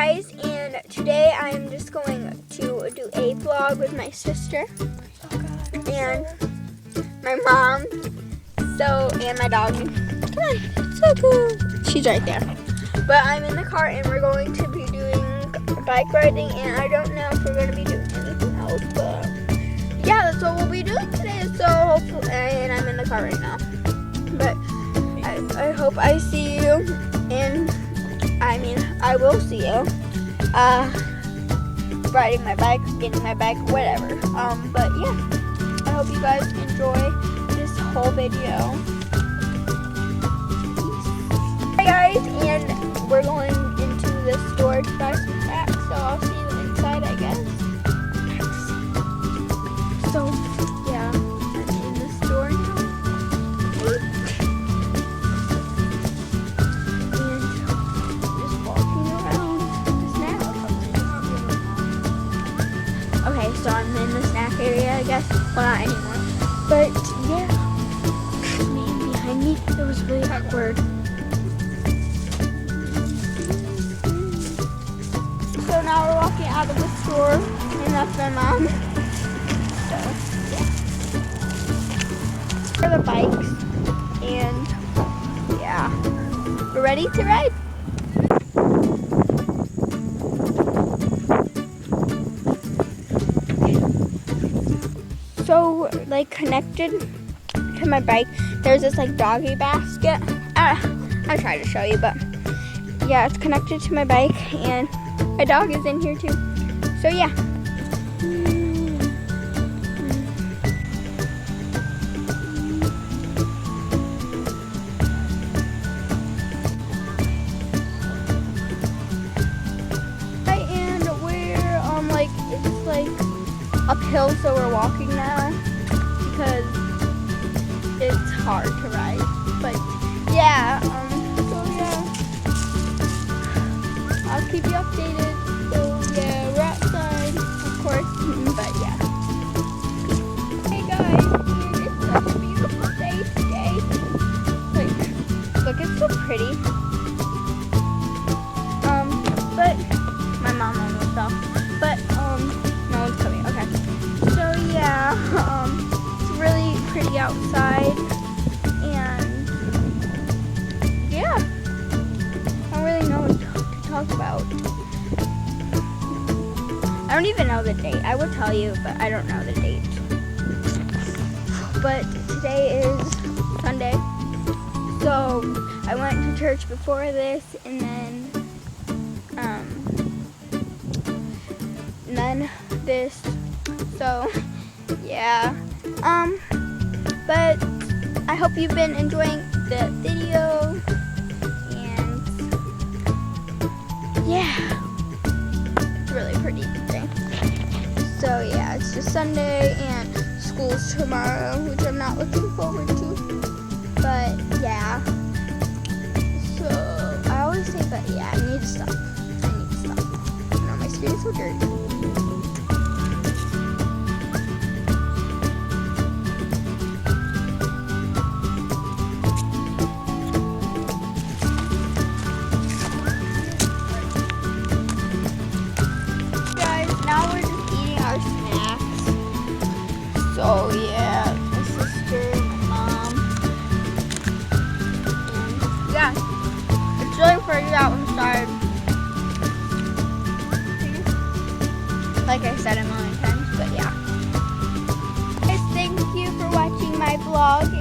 guys, and today I'm just going to do a vlog with my sister and my mom, and my dog. Come on, it's so cool. She's right there. But I'm in the car and we're going to be doing bike riding, and I don't know if we're going to be doing anything else, but yeah, that's what we'll be doing today. So hopefully, and I'm in the car right now. But I hope I see you, and I will see you riding my bike, getting my bike, whatever. But yeah, I hope you guys enjoy this whole video. Hi guys, and we're going into the store to buy some snacks, so I'll see you inside, I guess. So yeah, I'm in the store now. Okay, so I'm in the snack area, I guess. Well, not anymore. But, yeah. The man behind me, that was really awkward. So now we're walking out of the store, and that's my mom. So, yeah. For the bikes, and, yeah. We're ready to ride. So, like, connected to my bike, there's this, like, doggy basket. I'll try to show you, but yeah, it's connected to my bike, and my dog is in here too. So, yeah. And we're, it's, like, uphill, so we're walking now because it's hard to ride. But yeah, so yeah, I'll keep you updated. So yeah, we're outside, of course, but yeah. Hey guys, it's such a beautiful day today. Like, look, it's so pretty. But my mom almost fell. But no one's coming. Okay. So yeah, it's really pretty outside, and yeah, I don't really know what to talk about. I don't even know the date. I would tell you, but I don't know the date. But today is Sunday, so I went to church before this, and then this. So yeah, but I hope you've been enjoying the video, and yeah, it's really pretty today. So yeah, it's just Sunday and school's tomorrow, which I'm not looking forward to, but yeah. So I always say, but yeah, I need to stop. No, my screen is so dirty. So yeah, my sister, my mom, and yeah, it's really pretty out inside. Like I said a million times, but yeah. Guys, thank you for watching my vlog.